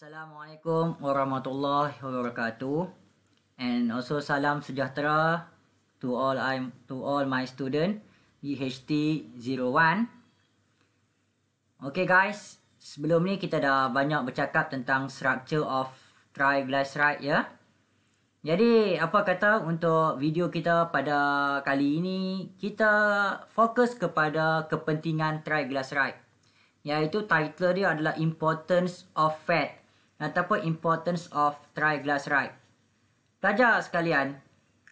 Assalamualaikum warahmatullahi wabarakatuh, and also salam sejahtera to all my student GHT01. Okay guys, sebelum ni kita dah banyak bercakap tentang structure of triglyceride ya. Jadi apa kata untuk video kita pada kali ini, kita fokus kepada kepentingan triglyceride, iaitu title dia adalah Importance of Fat ataupun Importance of Triglyceride. Pelajar sekalian,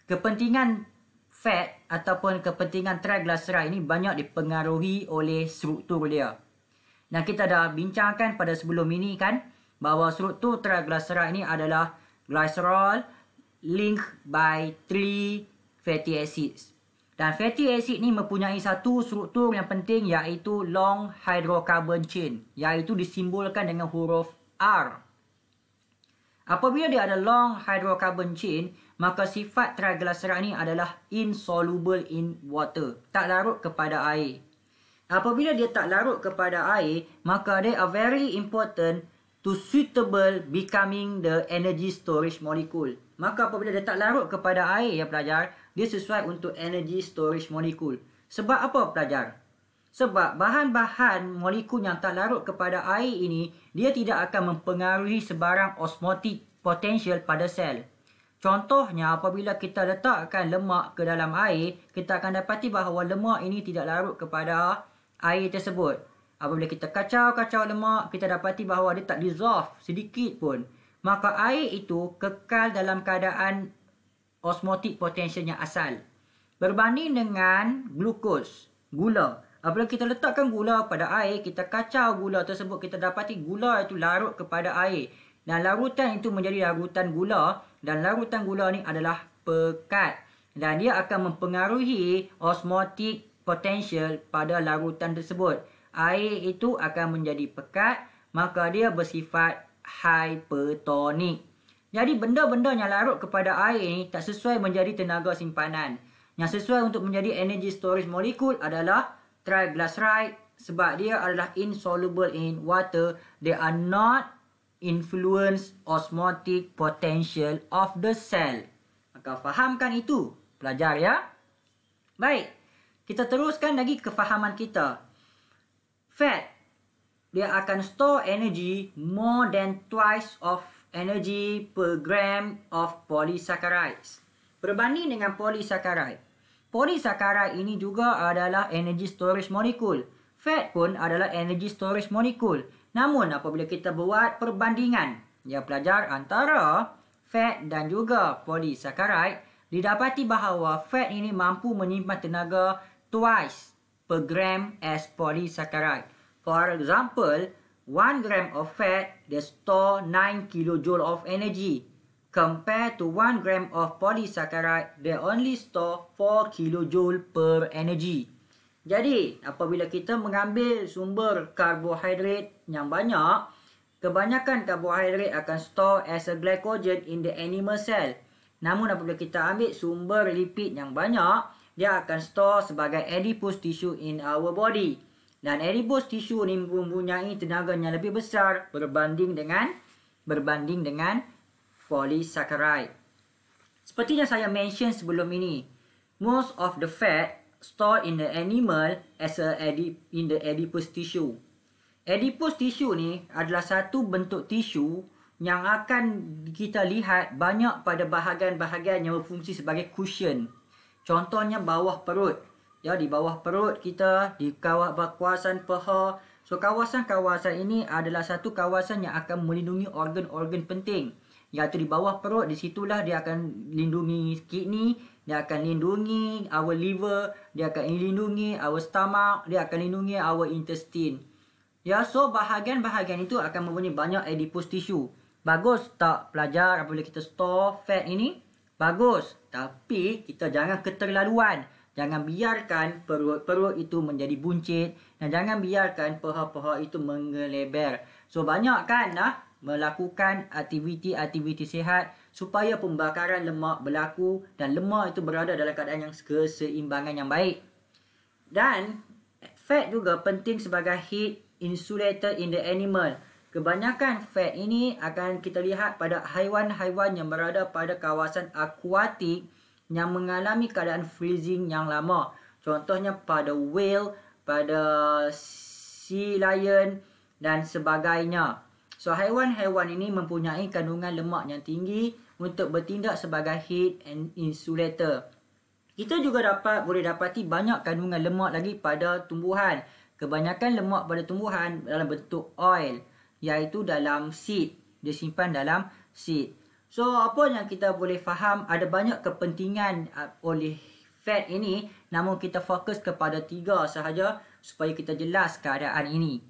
kepentingan fat ataupun kepentingan triglyceride ini banyak dipengaruhi oleh struktur dia. Dan kita dah bincangkan pada sebelum ini kan, bahawa struktur triglyceride ini adalah glycerol linked by 3 fatty acids. Dan fatty acid ni mempunyai satu struktur yang penting, iaitu long hydrocarbon chain, iaitu disimbolkan dengan huruf R. Apabila dia ada long hydrocarbon chain, maka sifat triglyceride ni adalah insoluble in water, tak larut kepada air. Apabila dia tak larut kepada air, maka they are very important to suitable becoming the energy storage molecule. Maka apabila dia tak larut kepada air ya pelajar, dia sesuai untuk energy storage molecule. Sebab apa pelajar? Sebab bahan-bahan molekul yang tak larut kepada air ini, dia tidak akan mempengaruhi sebarang osmotic potential pada sel. Contohnya, apabila kita letakkan lemak ke dalam air, kita akan dapati bahawa lemak ini tidak larut kepada air tersebut. Apabila kita kacau lemak, kita dapati bahawa dia tak dissolve sedikit pun. Maka air itu kekal dalam keadaan osmotic potential yang asal. Berbanding dengan glukos, gula. Apabila kita letakkan gula pada air, kita kacau gula tersebut, kita dapati gula itu larut kepada air. Dan larutan itu menjadi larutan gula. Dan larutan gula ni adalah pekat. Dan dia akan mempengaruhi osmotic potential pada larutan tersebut. Air itu akan menjadi pekat, maka dia bersifat hypertonik. Jadi benda-benda yang larut kepada air ni tak sesuai menjadi tenaga simpanan. Yang sesuai untuk menjadi energy storage molecule adalah triglyceride, sebab dia adalah insoluble in water. They are not influence osmotic potential of the cell. Maka fahamkan itu pelajar ya. Baik, kita teruskan lagi kefahaman kita. Fat, dia akan store energy more than twice of energy per gram of polysaccharides. Berbanding dengan polysaccharide. Polysaccharide ini juga adalah energy storage molecule. Fat pun adalah energy storage molecule. Namun apabila kita buat perbandingan ya pelajar antara fat dan juga polysaccharide, didapati bahawa fat ini mampu menyimpan tenaga twice per gram as polysaccharide. For example, 1 gram of fat they store 9 kilojoule of energy. Compared to 1 gram of polysaccharide, they only store 4 kilojoule per energy. Jadi, apabila kita mengambil sumber karbohidrat yang banyak, kebanyakan karbohidrat akan store as a glycogen in the animal cell. Namun apabila kita ambil sumber lipid yang banyak, dia akan store sebagai adipose tissue in our body. Dan adipose tissue ni mempunyai tenaga yang lebih besar berbanding dengan polysaccharide. Seperti yang saya mention sebelum ini, most of the fat stored in the animal as in the adipose tissue. Adipose tissue ni adalah satu bentuk tisu yang akan kita lihat banyak pada bahagian-bahagian yang berfungsi sebagai cushion. Contohnya bawah perut. Ya, di bawah perut kita, di kawasan paha. So kawasan-kawasan ini adalah satu kawasan yang akan melindungi organ-organ penting. Iaitu di bawah perut, di situlah dia akan lindungi kidney, dia akan lindungi our liver, dia akan lindungi our stomach, dia akan lindungi our intestine. Ya, so bahagian-bahagian itu akan mempunyai banyak adipose tissue. Bagus tak pelajar apabila kita store fat ini? Bagus. Tapi kita jangan keterlaluan. Jangan biarkan perut-perut itu menjadi buncit. Dan jangan biarkan paha-paha itu mengelebar. So banyak kan melakukan aktiviti-aktiviti sihat supaya pembakaran lemak berlaku dan lemak itu berada dalam keadaan yang keseimbangan yang baik. Dan fat juga penting sebagai heat insulator in the animal. Kebanyakan fat ini akan kita lihat pada haiwan-haiwan yang berada pada kawasan akuatik yang mengalami keadaan freezing yang lama. Contohnya pada whale, pada sea lion dan sebagainya. So, haiwan-haiwan ini mempunyai kandungan lemak yang tinggi untuk bertindak sebagai heat and insulator. Kita juga boleh dapati banyak kandungan lemak lagi pada tumbuhan. Kebanyakan lemak pada tumbuhan dalam bentuk oil, iaitu dalam seed. Dia simpan dalam seed. So, apa yang kita boleh faham, ada banyak kepentingan oleh fat ini, namun kita fokus kepada 3 sahaja supaya kita jelas keadaan ini.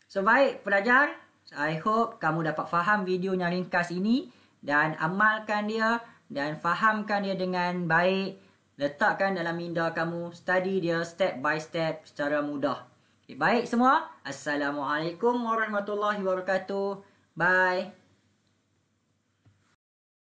So, baik pelajar, I hope kamu dapat faham video yang ringkas ini dan amalkan dia dan fahamkan dia dengan baik. Letakkan dalam minda kamu, study dia step by step secara mudah. Okay, baik semua. Assalamualaikum warahmatullahi wabarakatuh. Bye.